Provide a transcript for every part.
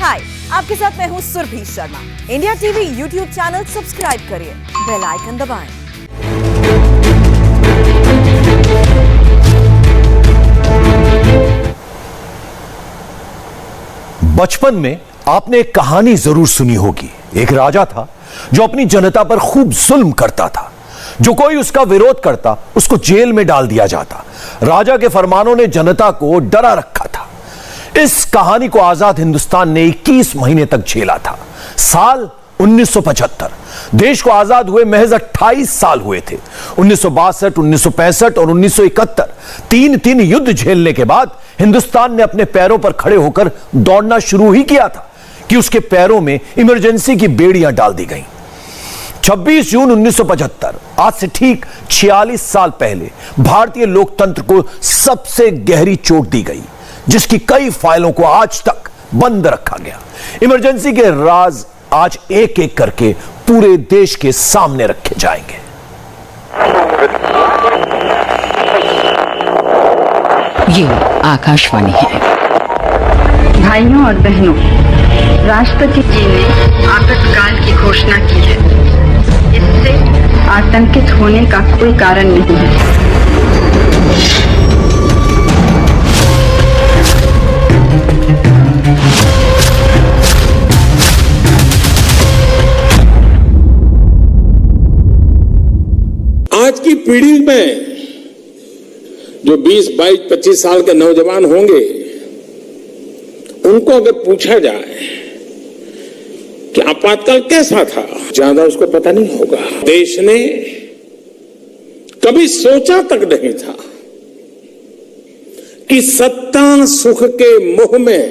हाय, आपके साथ मैं हूँ Surabhi Sharma. India TV YouTube channel subscribe करिए, बेल आइकन दबाएं। बचपन में आपने एक कहानी जरूर सुनी होगी। एक राजा था जो अपनी जनता पर खूब जुल्म करता था। जो कोई उसका विरोध करता उसको जेल में डाल दिया जाता। राजा के फरमानों ने जनता को डरा रखा था। इस कहानी को आजाद हिंदुस्तान ने 21 महीने तक झेला था। साल 1975। देश को आजाद हुए महज 28 साल हुए थे। 1962, 1965 और 1971 तीन युद्ध झेलने के बाद हिंदुस्तान ने अपने पैरों पर खड़े होकर दौड़ना शुरू ही किया था कि उसके पैरों में इमरजेंसी की बेड़ियां डाल दी गईं। 26 जून 1975, आज से ठीक 46 साल पहले भारतीय लोकतंत्र को सबसे गहरी चोट दी गई, जिसकी कई फाइलों को आज तक बंद रखा गया। इमरजेंसी के राज आज एक एक करके पूरे देश के सामने रखे जाएंगे। ये आकाशवाणी है। भाइयों और बहनों, राष्ट्रपति जी ने आपातकाल की घोषणा की है। इससे आतंकित होने का कोई कारण नहीं है। आज की पीढ़ी में जो 20, 22, 25 साल के नौजवान होंगे, उनको अगर पूछा जाए कि आपातकाल कैसा था, ज्यादा उसको पता नहीं होगा। देश ने कभी सोचा तक नहीं था कि सत्ता सुख के मोह में,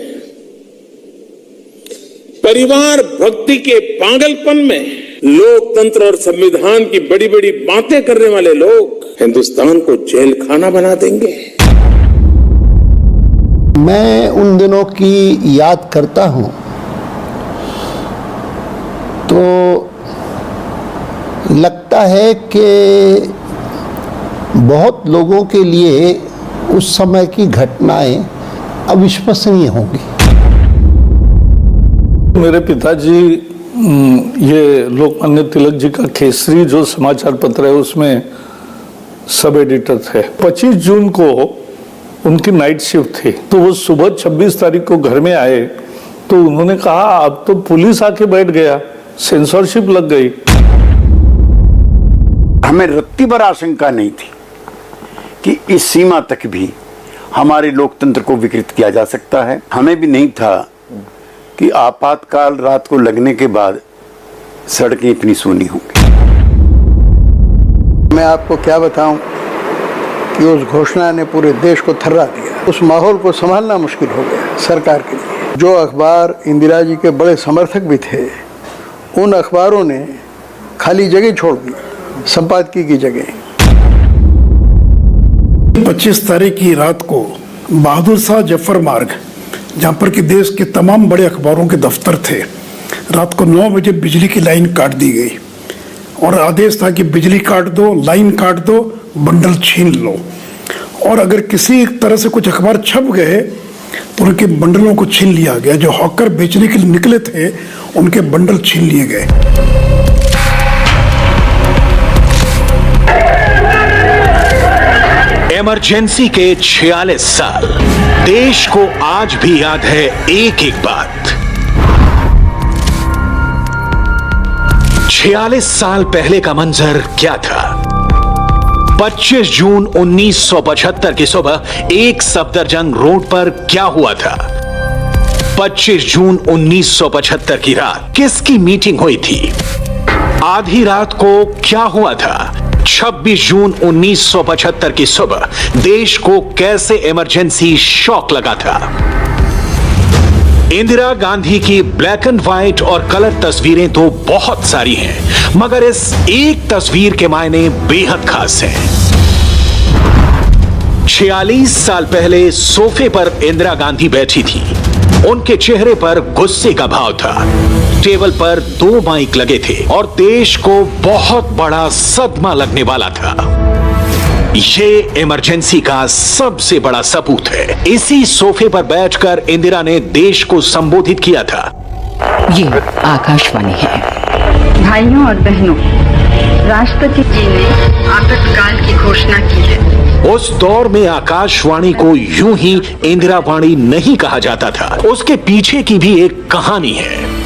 परिवार भक्ति के पागलपन में, लोकतंत्र और संविधान की बड़ी बड़ी बातें करने वाले लोग हिंदुस्तान को जेल खाना बना देंगे। मैं उन दिनों की याद करता हूं तो लगता है कि बहुत लोगों के लिए उस समय की घटनाएं अविश्वसनीय होंगी। मेरे पिताजी ये लोकमान्य तिलक जी का केसरी जो समाचार पत्र है उसमें सब एडिटर थे। 25 जून को उनकी नाइट शिफ्ट थी, तो वो सुबह 26 तारीख को घर में आए तो उन्होंने कहा अब तो पुलिस आके बैठ गया, सेंसरशिप लग गई। हमें रत्ती भर आशंका नहीं थी कि इस सीमा तक भी हमारे लोकतंत्र को विकृत किया जा सकता है। हमें भी नहीं था कि आपातकाल रात को लगने के बाद सड़कें इतनी सोनी होंगी। मैं आपको क्या बताऊं कि उस घोषणा ने पूरे देश को थर्रा दिया। उस माहौल को संभालना मुश्किल हो गया सरकार के लिए। जो अखबार इंदिरा जी के बड़े समर्थक भी थे, उन अखबारों ने खाली जगह छोड़ दी संपादकीय की जगह। 25 तारीख की रात को बहादुर शाह जफर मार्ग, जहाँ पर कि देश के तमाम बड़े अखबारों के दफ्तर थे, रात को 9 बजे बिजली की लाइन काट दी गई और आदेश था कि बिजली काट दो, लाइन काट दो, बंडल छीन लो। और अगर किसी तरह से कुछ अखबार छप गए तो उनके बंडलों को छीन लिया गया। जो हॉकर बेचने के लिए निकले थे उनके बंडल छीन लिए गए। इमरजेंसी के 46 साल देश को आज भी याद है एक एक बात। 46 साल पहले का मंजर क्या था? 25 जून 1975 की सुबह एक सफदरजंग रोड पर क्या हुआ था? 25 जून 1975 की रात किसकी मीटिंग हुई थी? आधी रात को क्या हुआ था? 26 जून 1975 की सुबह देश को कैसे इमरजेंसी शॉक लगा था? इंदिरा गांधी की ब्लैक एंड व्हाइट और कलर तस्वीरें तो बहुत सारी हैं, मगर इस एक तस्वीर के मायने बेहद खास हैं। 46 साल पहले सोफे पर इंदिरा गांधी बैठी थी। उनके चेहरे पर गुस्से का भाव था। टेबल पर 2 माइक लगे थे और देश को बहुत बड़ा सदमा लगने वाला था। ये इमरजेंसी का सबसे बड़ा सबूत है। इसी सोफे पर बैठकर इंदिरा ने देश को संबोधित किया था। ये आकाशवाणी है। भाइयों और बहनों, राष्ट्रपति जी ने आपातकाल की घोषणा की है। उस दौर में आकाशवाणी को यूं ही इंदिरा वाणी नहीं कहा जाता था। उसके पीछे की भी एक कहानी है।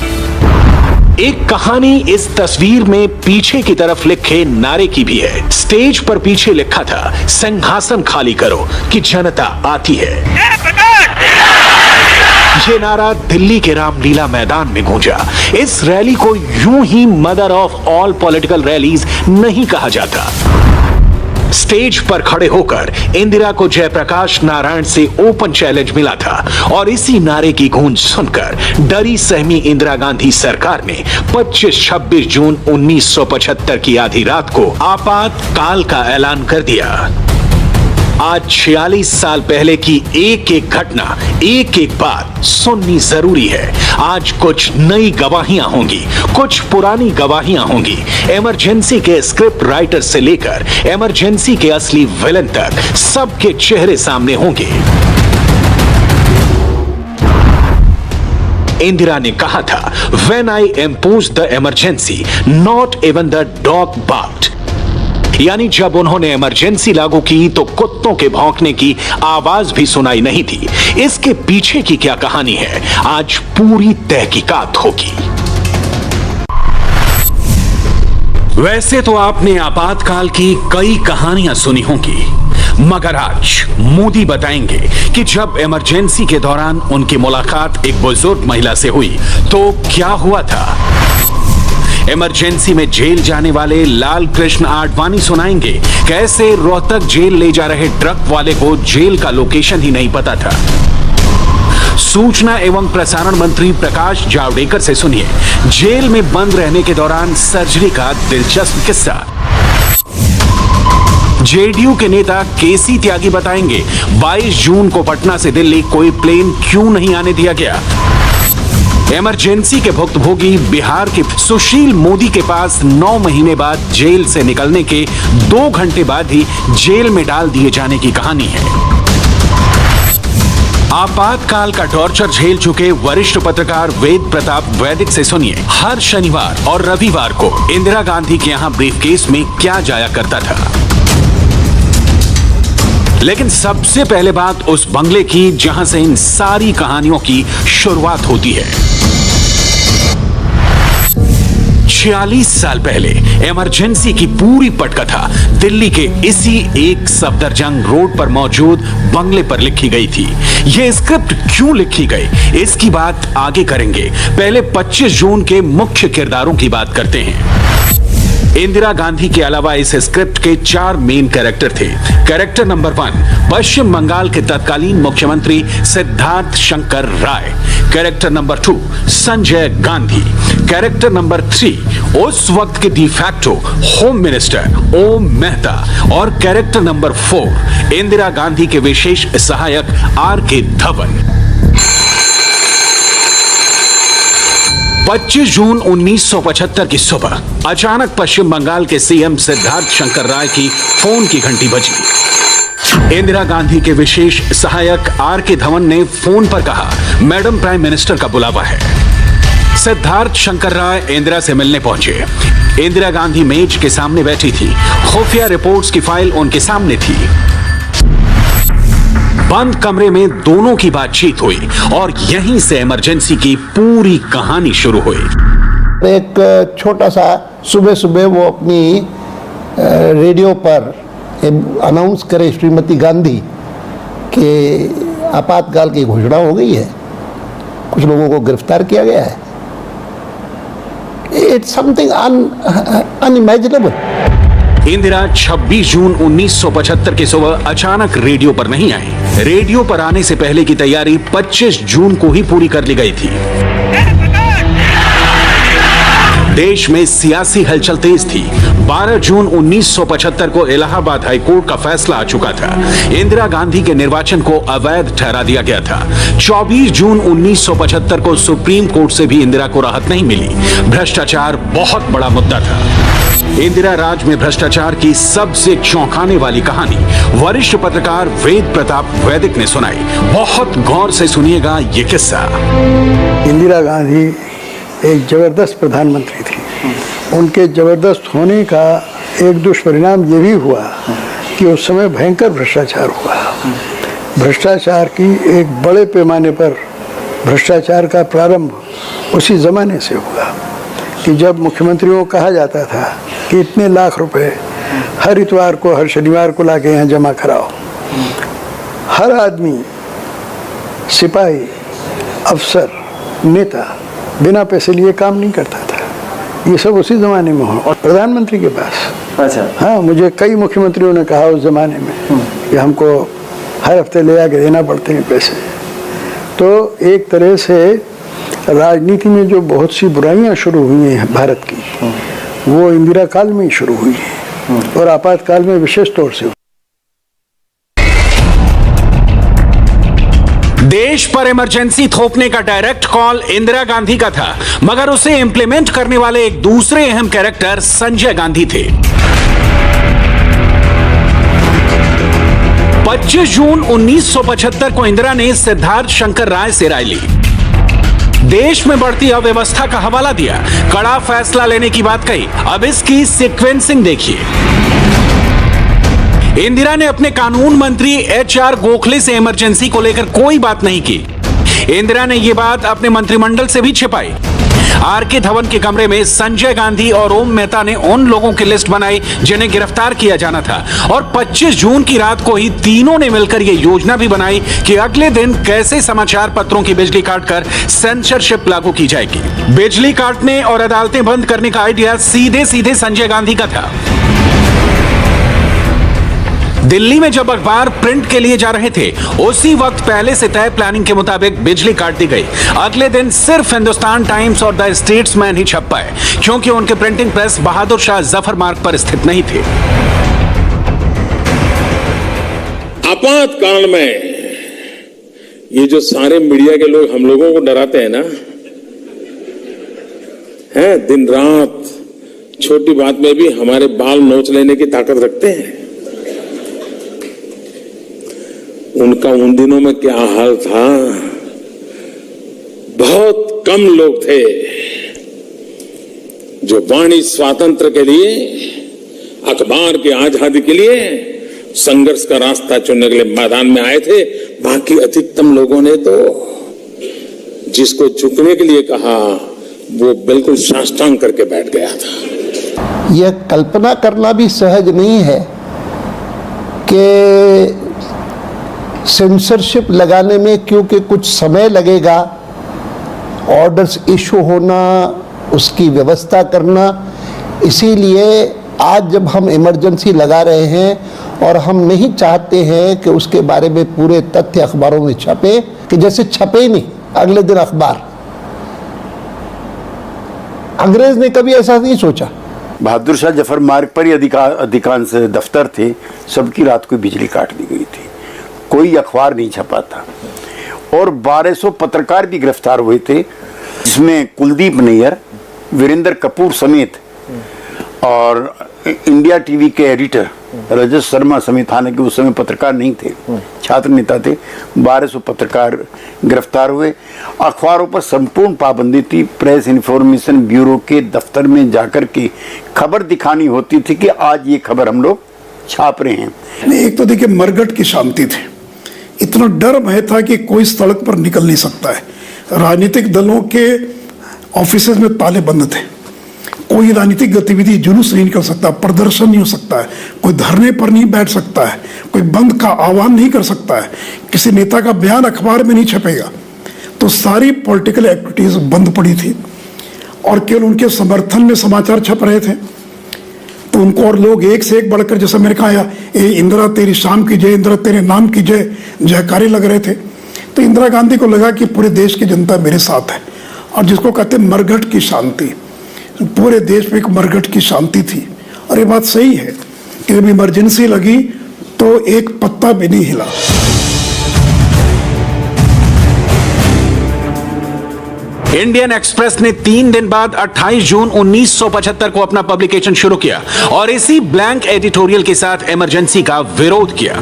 एक कहानी इस तस्वीर में पीछे की तरफ लिखे नारे की भी है। स्टेज पर पीछे लिखा था, सिंहासन खाली करो कि जनता आती है। ये नारा दिल्ली के रामलीला मैदान में गूंजा। इस रैली को यूं ही mother of all political rallies नहीं कहा जाता। स्टेज पर खड़े होकर इंदिरा को जयप्रकाश नारायण से ओपन चैलेंज मिला था और इसी नारे की गूंज सुनकर डरी सहमी इंदिरा गांधी सरकार ने 25-26 जून 1975 की आधी रात को आपातकाल का ऐलान कर दिया। आज 46 साल पहले की एक एक घटना, एक एक बात सुननी जरूरी है। आज कुछ नई गवाहियां होंगी, कुछ पुरानी गवाहियां होंगी। इमरजेंसी के स्क्रिप्ट राइटर से लेकर इमरजेंसी के असली विलन तक सबके चेहरे सामने होंगे। इंदिरा ने कहा था, When I imposed the emergency, not even the dog barked। यानी जब उन्होंने इमरजेंसी लागू की तो कुत्तों के भौंकने की आवाज भी सुनाई नहीं थी। इसके पीछे की क्या कहानी है, आज पूरी तहकीकात होगी। वैसे तो आपने आपातकाल की कई कहानियां सुनी होंगी, मगर आज मोदी बताएंगे कि जब इमरजेंसी के दौरान उनकी मुलाकात एक बुजुर्ग महिला से हुई तो क्या हुआ था। इमरजेंसी में जेल जाने वाले लाल कृष्ण आडवाणी सुनाएंगे कैसे रोहतक जेल ले जा रहे ट्रक वाले को जेल का लोकेशन ही नहीं पता था। सूचना एवं प्रसारण मंत्री प्रकाश जावड़ेकर से सुनिए जेल में बंद रहने के दौरान सर्जरी का दिलचस्प किस्सा। जेडीयू के नेता केसी त्यागी बताएंगे 22 जून को पटना से दिल्ली कोई प्लेन क्यों नहीं आने दिया गया। इमरजेंसी के भुक्तभोगी बिहार के सुशील मोदी के पास 9 महीने बाद जेल से निकलने के 2 घंटे बाद ही जेल में डाल दिए जाने की कहानी है। आपातकाल का टॉर्चर झेल चुके वरिष्ठ पत्रकार वेद प्रताप वैदिक से सुनिए हर शनिवार और रविवार को इंदिरा गांधी के यहां ब्रीफकेस में क्या जाया करता था। लेकिन सबसे पहले बात उस बंगले की जहां से इन सारी कहानियों की शुरुआत होती है। 46 साल पहले इमरजेंसी की पूरी पटकथा दिल्ली के इसी एक सफदरजंग रोड पर मौजूद बंगले पर लिखी गई थी। यह स्क्रिप्ट क्यों लिखी गई इसकी बात आगे करेंगे। पहले 25 जून के मुख्य किरदारों की बात करते हैं। इंदिरा गांधी के अलावा इस स्क्रिप्ट के 4 मेन कैरेक्टर थे। कैरेक्टर नंबर 1 पश्चिम बंगाल के तत्कालीन मुख्यमंत्री Siddhartha Shankar Ray. Character number 2 Sanjay Gandhi. Character number 3 उस वक्त के de facto home minister Om Mehta. और कैरेक्टर नंबर 4 इंदिरा गांधी के विशेष सहायक आर.के. धवन। 25 जून 1975 की सुबह अचानक पश्चिम बंगाल के सीएम सिद्धार्थ शंकर राय की फोन की घंटी बजी। इंदिरा गांधी के विशेष सहायक आर.के. धवन ने फोन पर कहा, मैडम प्राइम मिनिस्टर का बुलावा है। सिद्धार्थ शंकर राय इंदिरा से मिलने पहुंचे। इंदिरा गांधी मेज के सामने बैठी थी। खुफिया रिपोर्ट्स की फाइल उनके सामने थी। बंद कमरे में दोनों की बातचीत हुई और यहीं से इमरजेंसी की पूरी कहानी शुरू हुई। एक छोटा सा सुबह सुबह वो अपनी रेडियो पर अनाउंस करे श्रीमती गांधी कि आपातकाल की घोषणा हो गई है, कुछ लोगों को गिरफ्तार किया गया है। It's something unimaginable. इंदिरा 26 जून 1975 की सुबह अचानक रेडियो पर नहीं आई। रेडियो पर आने से पहले की तैयारी 25 जून को ही पूरी कर ली गई थी। देश में सियासी हलचल तेज थी। 12 जून 1975 को इलाहाबाद हाईकोर्ट का फैसला आ चुका था। इंदिरा गांधी के निर्वाचन को अवैध ठहरा दिया गया था। 24 जून 1975 को सुप्रीम कोर्ट से भी इंदिरा को राहत नहीं मिली। भ्रष्टाचार बहुत बड़ा मुद्दा था। इंदिरा राज में भ्रष्टाचार की सबसे चौंकाने वाली कहानी वरिष्ठ पत्रकार वेद प्रताप वैदिक ने सुनाई। बहुत गौर से सुनिएगा ये किस्सा। इंदिरा गांधी एक जबरदस्त प्रधानमंत्री थी। उनके जबरदस्त होने का एक दुष्परिणाम ये भी हुआ कि उस समय भयंकर भ्रष्टाचार हुआ। भ्रष्टाचार की एक बड़े पैमाने पर भ्रष्टाचार का प्रारंभ उसी ज़माने से हुआ कि जब मुख्यमंत्रियों को कहा जाता था कि इतने लाख रुपए हर इतवार को हर शनिवार को लाके यहाँ जमा कराओ। हर आदमी, सिपाही, अफसर, नेता बिना पैसे लिए काम नहीं करता था। ये सब उसी ज़माने में हो और प्रधानमंत्री के पास। अच्छा। हाँ, मुझे कई मुख्यमंत्रियों ने कहा उस ज़माने में कि हमको हर हफ्ते ले आके देना पड़ते हैं पैसे। तो एक तरह से राजनीति में जो बहुत सी बुराइयां शुरू हुई हैं भारत की, वो इंदिरा काल में ही शुरू हुई है और आपातकाल में विशेष तौर से। देश पर इमरजेंसी थोपने का डायरेक्ट कॉल इंदिरा गांधी का था, मगर उसे इंप्लीमेंट करने वाले एक दूसरे अहम कैरेक्टर संजय गांधी थे। 25 जून 1975 को इंदिरा ने सिद्धार्थ शंकर राय से राय ली, देश में बढ़ती अव्यवस्था का हवाला दिया, कड़ा फैसला लेने की बात कही। अब इसकी सीक्वेंसिंग देखिए। इंदिरा ने अपने कानून मंत्री HR गोखले से इमरजेंसी को लेकर कोई बात नहीं की। इंदिरा ने यह बात अपने मंत्रिमंडल से भी छिपाई। RK धवन के कमरे में संजय गांधी और ओम मेहता ने उन लोगों की लिस्ट बनाई जिन्हें गिरफ्तार किया जाना था और 25 जून की रात को ही तीनों ने मिलकर यह योजना भी बनाई कि अगले दिन कैसे समाचार पत्रों की बिजली काटकर सेंसरशिप लागू की जाएगी। बिजली काटने और अदालतें बंद करने का आइडिया सीधे सीधे संजय गांधी का था। दिल्ली में जब अखबार प्रिंट के लिए जा रहे थे, उसी वक्त पहले से तय प्लानिंग के मुताबिक बिजली काट दी गई। अगले दिन सिर्फ हिंदुस्तान टाइम्स और द स्टेट्समैन ही छप पाए, क्योंकि उनके प्रिंटिंग प्रेस बहादुर शाह जफर मार्ग पर स्थित नहीं थे। आपातकाल में ये जो सारे मीडिया के लोग हम लोगों को डराते हैं ना, हैं दिन रात छोटी बात में भी हमारे बाल नोच लेने की ताकत रखते हैं। उनका उन दिनों में क्या हाल था। बहुत कम लोग थे जो वाणी स्वातंत्र के लिए, अखबार की आजादी के लिए संघर्ष का रास्ता चुनने के लिए मैदान में आए थे। बाकी अधिकतम लोगों ने तो जिसको झुकने के लिए कहा वो बिल्कुल साष्टांग करके बैठ गया था। यह कल्पना करना भी सहज नहीं है कि सेंसरशिप लगाने में क्योंकि कुछ समय लगेगा, ऑर्डर्स इशू होना, उसकी व्यवस्था करना, इसीलिए आज जब हम इमरजेंसी लगा रहे हैं और हम नहीं चाहते हैं कि उसके बारे में पूरे तथ्य अखबारों में छपे, कि जैसे छपे ही नहीं अगले दिन अखबार। अंग्रेज ने कभी ऐसा नहीं सोचा। बहादुर शाह जफर मार्ग पर ही अधिकांश दफ्तर थे, सबकी रात को बिजली काट दी गई थी, कोई अखबार नहीं छपा था और 1200 पत्रकार भी गिरफ्तार हुए थे, जिसमें कुलदीप नैयर, वीरेंद्र कपूर समेत और इंडिया टीवी के एडिटर रजत शर्मा समेत, हालांकि उस समय पत्रकार नहीं थे, छात्र नेता थे। 1200 पत्रकार गिरफ्तार हुए। अखबारों पर संपूर्ण पाबंदी थी। प्रेस इन्फॉर्मेशन ब्यूरो के दफ्तर में जाकर के खबर दिखानी होती थी कि आज ये खबर हम लोग छाप रहे हैं। एक तो देखिए मरघट की शांति थी, इतना डर भय था कि कोई सड़क पर निकल नहीं सकता है। राजनीतिक दलों के ऑफिस में ताले बंद थे, कोई राजनीतिक गतिविधि, जुलूस नहीं निकल सकता, प्रदर्शन नहीं हो सकता है, कोई धरने पर नहीं बैठ सकता है, कोई बंद का आह्वान नहीं कर सकता है, किसी नेता का बयान अखबार में नहीं छपेगा। तो सारी पॉलिटिकल एक्टिविटीज बंद पड़ी थी और केवल उनके समर्थन में समाचार छप रहे थे। तो उनको और लोग एक से एक बढ़कर, जैसे मैंने कहा, ए इंदिरा तेरी शाम की जय, इंदिरा तेरे नाम की जय, जयकारे लग रहे थे। तो इंदिरा गांधी को लगा कि पूरे देश की जनता मेरे साथ है, और जिसको कहते हैं मरघट की शांति, पूरे देश में एक मरघट की शांति थी। और ये बात सही है कि जब इमरजेंसी लगी तो एक पत्ता भी नहीं हिला। इंडियन एक्सप्रेस ने 3 दिन बाद 28 जून 1975 को अपना पब्लिकेशन शुरू किया और इसी ब्लैंक एडिटोरियल के साथ इमरजेंसी का विरोध किया।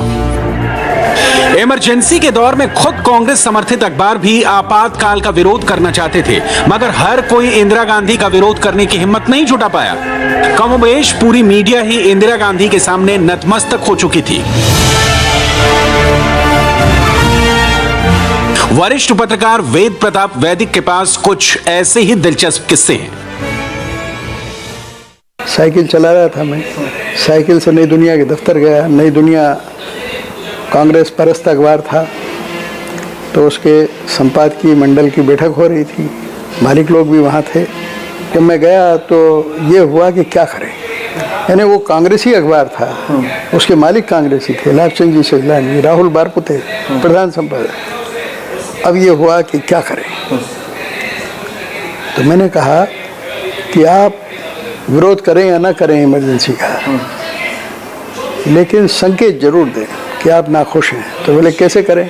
इमरजेंसी के दौर में खुद कांग्रेस समर्थित अखबार भी आपातकाल का विरोध करना चाहते थे, मगर हर कोई इंदिरा गांधी का विरोध करने की हिम्मत नहीं जुटा पाया। कमोबेश पूरी मीडिया ही इंदिरा गांधी के सामने नतमस्तक हो चुकी थी। वरिष्ठ पत्रकार वेद प्रताप वैदिक के पास कुछ ऐसे ही दिलचस्प किस्से हैं। साइकिल चला रहा था मैं, साइकिल से नई दुनिया के दफ्तर गया। नई दुनिया कांग्रेस परस्त अखबार था, तो उसके संपादकीय मंडल की बैठक हो रही थी, मालिक लोग भी वहाँ थे। जब मैं गया तो ये हुआ कि क्या करें, यानी वो कांग्रेसी अखबार था, उसके मालिक कांग्रेसी थे, लाभचंद जी सजलानी, राहुल बारपुते प्रधान संपादक। अब ये हुआ कि क्या करें, तो मैंने कहा कि आप विरोध करें या ना करें इमरजेंसी का, लेकिन संकेत जरूर दें कि आप नाखुश हैं। तो बोले कैसे करें,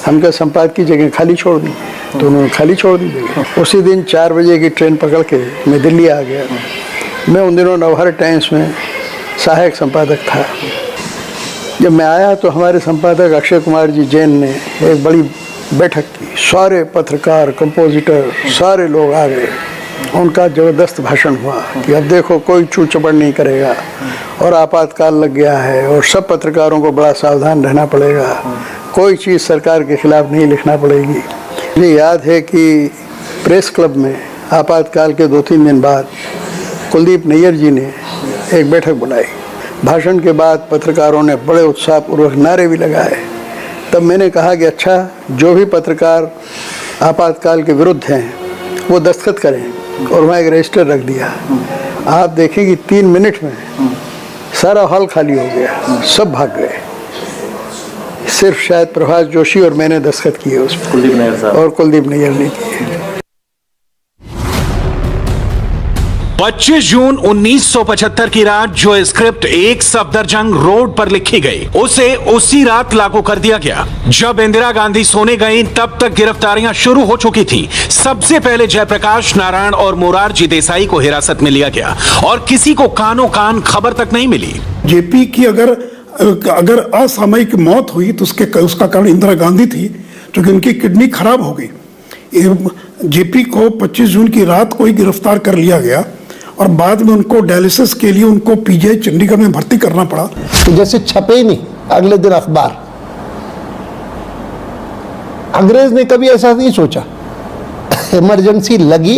हम क्या संपादक की जगह खाली छोड़ दी? तो उन्होंने खाली छोड़ दी जगह। उसी दिन 4 बजे की ट्रेन पकड़ के मैं दिल्ली आ गया। मैं उन दिनों नवहर टाइम्स में सहायक संपादक था। जब मैं आया तो हमारे संपादक अक्षय कुमार जी जैन ने एक बड़ी बैठक की, सारे पत्रकार, कंपोजिटर, सारे लोग आ गए। उनका ज़बरदस्त भाषण हुआ कि अब देखो कोई चूक चपड़ नहीं करेगा और आपातकाल लग गया है और सब पत्रकारों को बड़ा सावधान रहना पड़ेगा, कोई चीज़ सरकार के खिलाफ नहीं लिखना पड़ेगी। मुझे याद है कि प्रेस क्लब में आपातकाल के 2-3 दिन बाद कुलदीप नैयर जी ने एक बैठक बुलाई। भाषण के बाद पत्रकारों ने बड़े उत्साहपूर्वक नारे भी लगाए। तब मैंने कहा कि अच्छा, जो भी पत्रकार आपातकाल के विरुद्ध हैं वो दस्तखत करें, और वहाँ एक रजिस्टर रख दिया। आप देखें कि 3 मिनट में सारा हॉल खाली हो गया, सब भाग गए। सिर्फ शायद प्रभास जोशी और मैंने दस्तखत किए उसमें, कुलदीप नैयर साहब और कुलदीप नैयर ने किए। 25 जून 1975 की रात जो स्क्रिप्ट एक सफदरजंग रोड पर लिखी गई, उसे उसी रात लागू कर दिया गया। जब इंदिरा गांधी सोने गई तब तक गिरफ्तारियां शुरू हो चुकी थी। सबसे पहले जयप्रकाश नारायण और मोरारजी देसाई को हिरासत में लिया गया और किसी को कानों कान खबर तक नहीं मिली। जेपी की अगर असामयिक मौत हुई तो उसका कारण इंदिरा गांधी थी, क्योंकि उनकी किडनी खराब हो गई। जेपी को 25 जून की रात को ही गिरफ्तार कर लिया गया और बाद में उनको डायलिसिस के लिए उनको पीजीआई चंडीगढ़ में भर्ती करना पड़ा। तो जैसे छपे ही नहीं अगले दिन अखबार। अंग्रेज ने कभी ऐसा नहीं सोचा। इमरजेंसी लगी,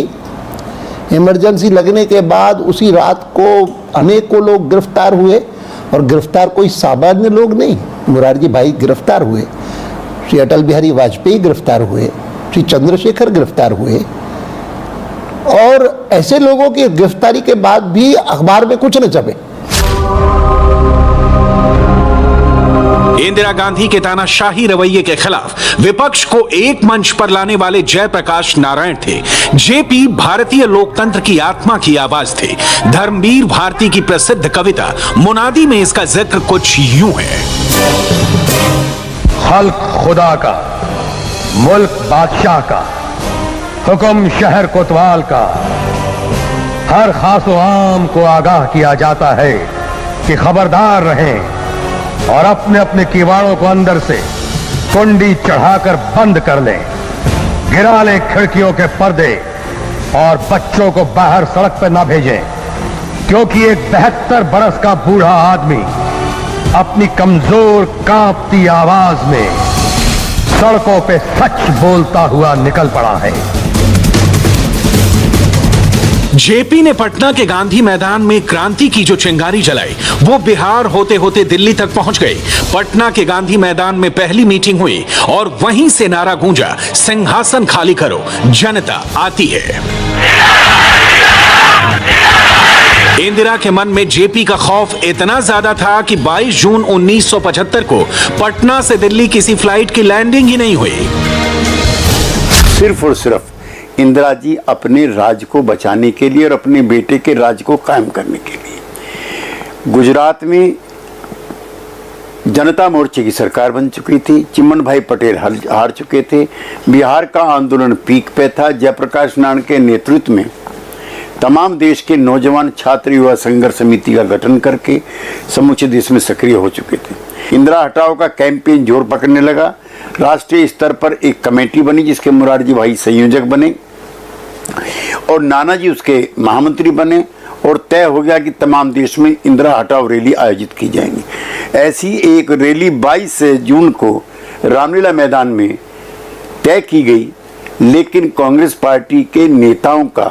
इमरजेंसी लगने के बाद उसी रात को अनेकों लोग गिरफ्तार हुए, और गिरफ्तार कोई सामान्य लोग नहीं। मुरारजी भाई गिरफ्तार हुए, श्री अटल बिहारी वाजपेयी गिरफ्तार हुए, श्री चंद्रशेखर गिरफ्तार हुए, और ऐसे लोगों की गिरफ्तारी के बाद भी अखबार में कुछ न छपे। इंदिरा गांधी के तानाशाही रवैये के खिलाफ विपक्ष को एक मंच पर लाने वाले जयप्रकाश नारायण थे। जेपी भारतीय लोकतंत्र की आत्मा की आवाज थे। धर्मवीर भारती की प्रसिद्ध कविता मुनादी में इसका जिक्र कुछ यूं है। खल्क खुदा का, मुल्क बादशाह का, हुक्म शहर कोतवाल का, हर खासो आम को आगाह किया जाता है कि खबरदार रहें और अपने अपने किवाड़ों को अंदर से कुंडी चढ़ाकर बंद कर लें, गिरा लें खिड़कियों के पर्दे और बच्चों को बाहर सड़क पर ना भेजें, क्योंकि एक 72 बरस का बूढ़ा आदमी अपनी कमजोर कांपती आवाज में सड़कों पे सच बोलता हुआ निकल पड़ा है। जेपी ने पटना के गांधी मैदान में क्रांति की जो चिंगारी जलाई, वो बिहार होते होते दिल्ली तक पहुंच गई। पटना के गांधी मैदान में पहली मीटिंग हुई और वहीं से नारा गूंजा, सिंहासन खाली करो, जनता आती है। इंदिरा के मन में जेपी का खौफ इतना ज्यादा था कि 22 जून 1975 को पटना से दिल्ली किसी फ्लाइट की लैंडिंग ही नहीं हुई। सिर्फ और सिर्फ इंदिरा जी अपने राज्य को बचाने के लिए और अपने बेटे के राज्य को कायम करने के लिए गुजरात में जनता मोर्चे की सरकार बन चुकी थी, चिमन भाई पटेल हार चुके थे, बिहार का आंदोलन पीक पे था। जयप्रकाश नारायण के नेतृत्व में तमाम देश के नौजवान छात्र युवा संघर्ष समिति का गठन करके समूचे देश में सक्रिय हो चुके थे। इंदिरा हटाओ का कैंपेन जोर पकड़ने लगा। राष्ट्रीय स्तर पर एक कमेटी बनी जिसके मुरारजी भाई संयोजक बने और नानाजी उसके महामंत्री बने और तय हो गया कि तमाम देश में इंदिरा हटाओ रैली आयोजित की जाएंगी। ऐसी एक रैली 22 जून को रामलीला मैदान में तय की गई, लेकिन कांग्रेस पार्टी के नेताओं का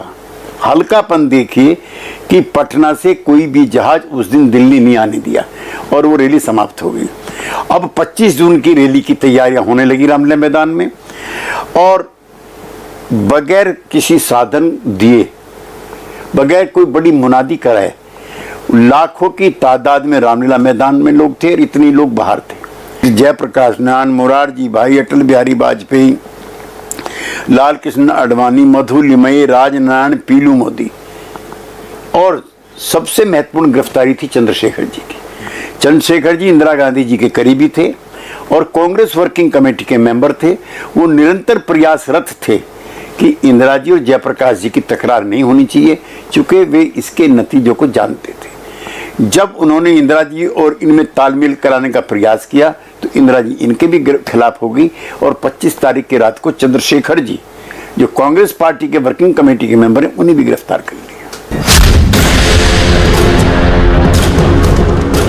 हल्कापन देखिए कि पटना से कोई भी जहाज उस दिन दिल्ली नहीं आने दिया और वो रैली समाप्त हो गई। अब 25 जून की रैली की तैयारियां होने लगी रामलीला मैदान में और बगैर किसी साधन दिए, बगैर कोई बड़ी मुनादी कराए, लाखों की तादाद में रामलीला मैदान में लोग थे और इतने लोग बाहर थे। जयप्रकाश नारायण, मोरारजी भाई, अटल बिहारी वाजपेयी, लाल कृष्ण आडवाणी, मधु लिमये, राजनारायण, पीलू मोदी और सबसे महत्वपूर्ण गिरफ्तारी थी चंद्रशेखर जी की। चंद्रशेखर जी इंदिरा गांधी जी के करीबी थे और कांग्रेस वर्किंग कमेटी के मेंबर थे। वो निरंतर प्रयासरत थे कि इंदिरा जी और जयप्रकाश जी की तकरार नहीं होनी चाहिए, चूंकि वे इसके नतीजों को जानते थे। जब उन्होंने इंदिरा जी और इनमें तालमेल कराने का प्रयास किया तो इंदिरा जी इनके भी खिलाफ हो गई और 25 तारीख की रात को चंद्रशेखर जी, जो कांग्रेस पार्टी के वर्किंग कमेटी के मेंबर हैं, उन्हें भी गिरफ्तार कर लिया।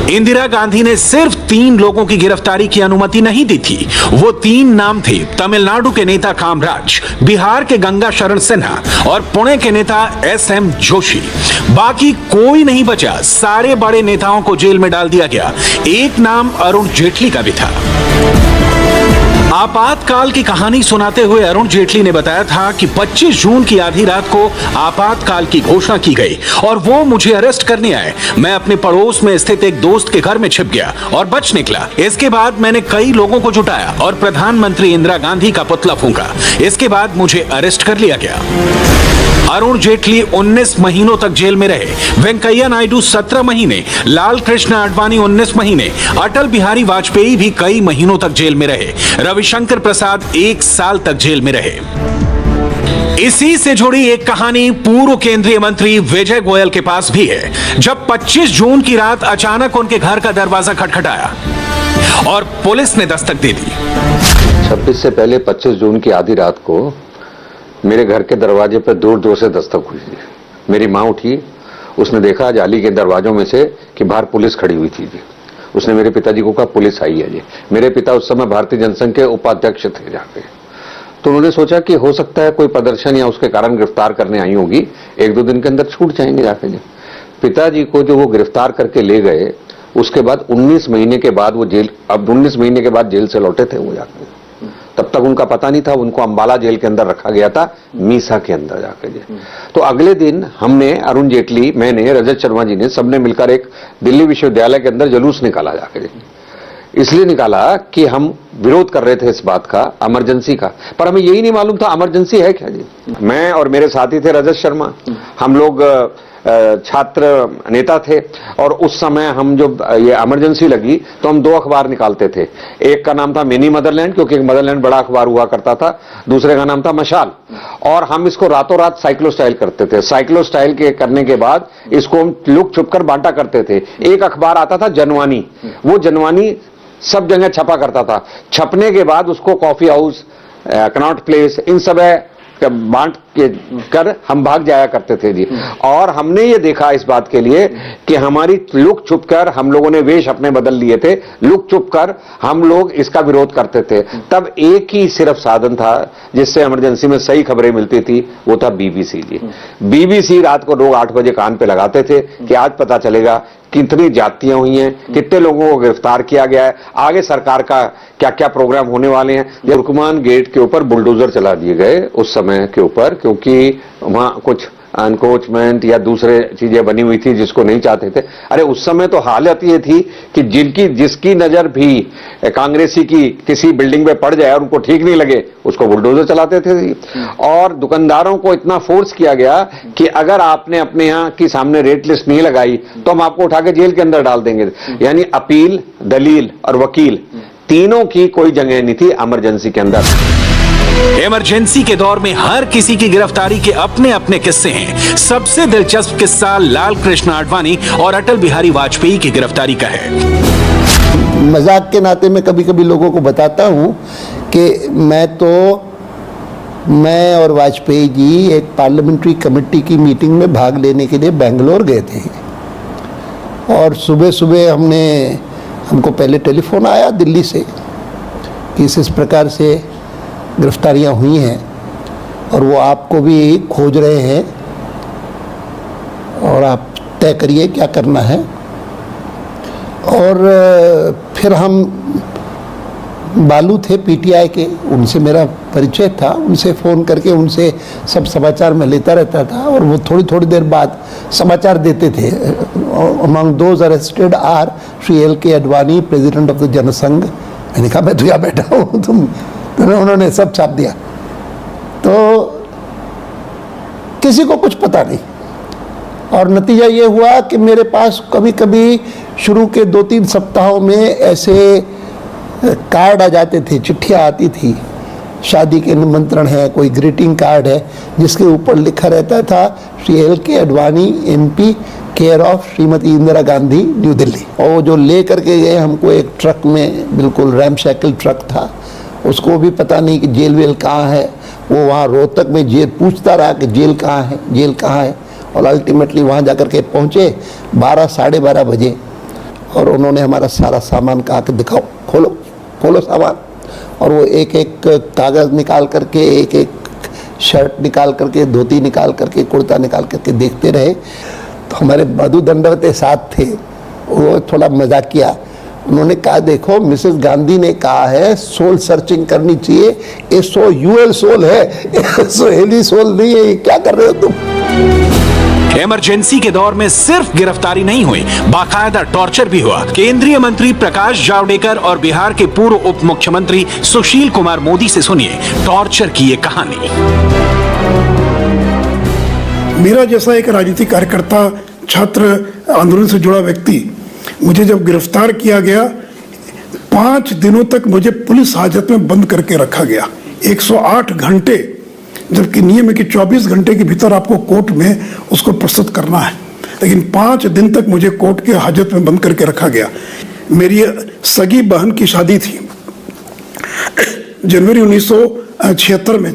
इंदिरा गांधी ने सिर्फ 3 लोगों की गिरफ्तारी की अनुमति नहीं दी थी। वो 3 नाम थे तमिलनाडु के नेता कामराज, बिहार के गंगा शरण सिन्हा और पुणे के नेता SM जोशी। बाकी कोई नहीं बचा। सारे बड़े नेताओं को जेल में डाल दिया गया। एक नाम अरुण जेटली का भी था। आपातकाल की कहानी सुनाते हुए अरुण जेटली ने बताया था कि 25 जून की आधी रात को आपातकाल की घोषणा की गई और वो मुझे अरेस्ट करने आए। मैं अपने पड़ोस में स्थित एक दोस्त के घर में छिप गया और बच निकला। इसके बाद मैंने कई लोगों को जुटाया और प्रधानमंत्री इंदिरा गांधी का पुतला फूंका। इसके बाद मुझे अरेस्ट कर लिया गया। अरुण जेटली 19 महीनों तक जेल में रहे। वेंकैया नायडू 17 महीने, लाल कृष्ण आडवाणी 19 महीने, अटल बिहारी वाजपेयी भी कई महीनों तक जेल में रहे। रविशंकर प्रसाद 1 साल तक जेल में रहे। इसी से जुड़ी एक कहानी पूर्व केंद्रीय मंत्री विजय गोयल के पास भी है। जब 25 जून की रात अचानक उनके घर का दरवाजा खटखटाया और पुलिस ने दस्तक दे दी। 26 से पहले 25 जून की आधी रात को मेरे घर के दरवाजे पर दूर दूर से दस्तक हुई थी। मेरी माँ उठी, उसने देखा जाली के दरवाजों में से कि बाहर पुलिस खड़ी हुई थी जी। उसने मेरे पिताजी को कहा पुलिस आई है जी। मेरे पिता उस समय भारतीय जनसंघ के उपाध्यक्ष थे जाके, तो उन्होंने सोचा कि हो सकता है कोई प्रदर्शन या उसके कारण गिरफ्तार करने आई होगी, 1-2 दिन के अंदर छूट जाएंगे जाके जी। पिताजी को जो वो गिरफ्तार करके ले गए, उसके बाद 19 महीने के बाद वो जेल, अब 19 महीने के बाद जेल से लौटे थे वो जाके। तब तक उनका पता नहीं था, उनको अंबाला जेल के अंदर रखा गया था, मीसा के अंदर जाकर जी। तो अगले दिन हमने, अरुण जेटली, मैंने, रजत शर्मा जी ने, सबने मिलकर एक दिल्ली विश्वविद्यालय के अंदर जुलूस निकाला जाकर जी। इसलिए निकाला कि हम विरोध कर रहे थे इस बात का, इमरजेंसी का, पर हमें यही नहीं मालूम था इमरजेंसी है क्या जी। मैं और मेरे साथी थे रजत शर्मा, हम लोग छात्र नेता थे और उस समय हम जो ये इमरजेंसी लगी तो हम 2 अखबार निकालते थे। एक का नाम था मिनी मदरलैंड, क्योंकि मदरलैंड बड़ा अखबार हुआ करता था, दूसरे का नाम था मशाल, और हम इसको रातों रात साइक्लो स्टाइल करते थे। साइक्लो स्टाइल के करने के बाद इसको हम लुक छुप कर बांटा करते थे। एक अखबार आता था जनवानी, वो जनवानी सब जगह छपा करता था। छपने के बाद उसको कॉफी हाउस, कनॉट प्लेस, इन सब बांट के कर हम भाग जाया करते थे जी। और हमने ये देखा इस बात के लिए कि हमारी लुक छुप कर, हम लोगों ने वेश अपने बदल लिए थे, लुक छुप कर हम लोग इसका विरोध करते थे। तब एक ही सिर्फ साधन था जिससे इमरजेंसी में सही खबरें मिलती थी, वो था BBC जी। BBC रात को लोग 8 बजे कान पे लगाते थे कि आज पता चलेगा कितनी जातियां हुई हैं, कितने लोगों को गिरफ्तार किया गया है, आगे सरकार का क्या क्या प्रोग्राम होने वाले हैं। तुर्कमान गेट के ऊपर बुलडोजर चला दिए गए उस समय के ऊपर, क्योंकि वहां कुछ एनक्रोचमेंट या दूसरे चीजें बनी हुई थी जिसको नहीं चाहते थे। अरे उस समय तो हालत ये थी कि जिसकी नजर भी कांग्रेसी की किसी बिल्डिंग पे पड़ जाए और उनको ठीक नहीं लगे उसको बुलडोजर चलाते थे। और दुकानदारों को इतना फोर्स किया गया कि अगर आपने अपने यहाँ की सामने रेट लिस्ट नहीं लगाई तो हम आपको उठा के जेल के अंदर डाल देंगे। यानी अपील, दलील और वकील तीनों की कोई जगह नहीं थी इमरजेंसी के अंदर। इमरजेंसी के दौर में हर किसी की गिरफ्तारी के अपने अपने किस्से हैं। सबसे दिलचस्प किस्सा लाल कृष्ण आडवाणी और अटल बिहारी वाजपेयी की गिरफ्तारी का है। मजाक के नाते मैं कभी कभी लोगों को बताता हूं कि मैं और वाजपेयी जी एक पार्लियामेंट्री कमेटी की मीटिंग में भाग लेने के लिए बेंगलोर गए थे और सुबह सुबह हमको पहले टेलीफोन आया दिल्ली से कि इस प्रकार से गिरफ्तारियां हुई हैं और वो आपको भी खोज रहे हैं और आप तय करिए क्या करना है। और फिर हम बालू थे पीटीआई के, उनसे मेरा परिचय था, उनसे फ़ोन करके उनसे सब समाचार मैं लेता रहता था और वो थोड़ी थोड़ी देर बाद समाचार देते थे। Among those arrested are Shri LK Advani, president of the Jana Sangh. मैंने कहा मैं तो यहाँ बैठा हूँ, उन्होंने सब छाप दिया। तो किसी को कुछ पता नहीं और नतीजा ये हुआ कि मेरे पास कभी कभी शुरू के 2-3 सप्ताहों में ऐसे कार्ड आ जाते थे, चिट्ठियाँ आती थी, शादी के निमंत्रण है, कोई ग्रीटिंग कार्ड है जिसके ऊपर लिखा रहता था Shri LK Advani MP care of Shrimati Indira Gandhi new Delhi. और वो जो ले करके गए हमको एक ट्रक में, बिल्कुल रैमशैकल ट्रक था, उसको भी पता नहीं कि जेल वेल कहाँ है। वो वहाँ रोहतक में जेल पूछता रहा कि जेल कहाँ है, जेल कहाँ है, और अल्टीमेटली वहाँ जाकर के पहुँचे 12 साढ़े 12 बजे और उन्होंने हमारा सारा सामान कहा कि दिखाओ, खोलो सामान। और वो एक एक कागज़ निकाल करके, एक एक शर्ट निकाल करके, धोती निकाल करके, कुर्ता निकाल करके देखते रहे। तो हमारे मधु दंडवते साथ थे, वो थोड़ा मजाक किया। उन्होंने कहा देखो मिसेस गांधी ने कहा है सोल सर्चिंग करनी चाहिए, SOUL सोल है, सोहेली सोल नहीं है, ये क्या कर रहे हो तुम। इमरजेंसी के दौर में सिर्फ गिरफ्तारी नहीं हुई, बाकायदा टॉर्चर भी हुआ। केंद्रीय मंत्री प्रकाश जावड़ेकर और बिहार के पूर्व उप मुख्यमंत्री सुशील कुमार मोदी से सुनिए टॉर्चर की ये कहानी। मेरा जैसा एक राजनीतिक कार्यकर्ता, छात्र आंदोलन से जुड़ा व्यक्ति, मुझे जब गिरफ्तार किया गया 5 दिनों तक मुझे पुलिस हाजत में बंद करके रखा गया, 108 घंटे, जबकि नियम है कि 24 घंटे के भीतर आपको कोर्ट में उसको प्रस्तुत करना है, लेकिन 5 दिन तक मुझे कोर्ट के हाजत में बंद करके रखा गया। मेरी सगी बहन की शादी थी जनवरी 1976 में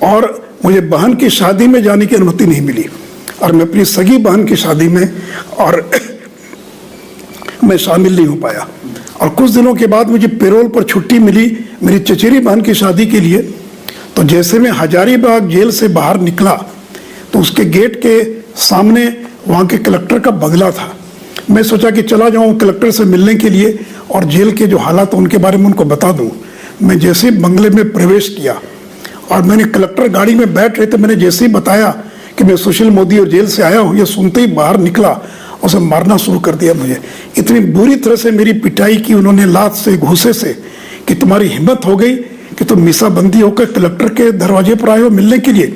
और मुझे बहन की शादी में जाने की अनुमति नहीं मिली और मैं अपनी सगी बहन की शादी में और मैं शामिल नहीं हो पाया। और कुछ दिनों के बाद मुझे पेरोल पर छुट्टी मिली मेरी चचेरी बहन की शादी के लिए। तो जैसे मैं हजारीबाग जेल से बाहर निकला तो उसके गेट के सामने वहाँ के कलेक्टर का बंगला था। मैं सोचा कि चला जाऊँ कलेक्टर से मिलने के लिए और जेल के जो हालात उनके बारे में उनको बता दूँ। मैं जैसे बंगले में प्रवेश किया और मैंने कलेक्टर गाड़ी में बैठ रहे थे, मैंने जैसे ही बताया कि मैं सुशील मोदी और जेल से आया हूँ, ये सुनते ही बाहर निकला, उसे मारना शुरू कर दिया। मुझे इतनी बुरी तरह से मेरी पिटाई की उन्होंने, लात से, घूसे से, कि तुम्हारी हिम्मत हो गई कि तुम मीसाबंदी होकर कलेक्टर के दरवाजे पर आए हो मिलने के लिए।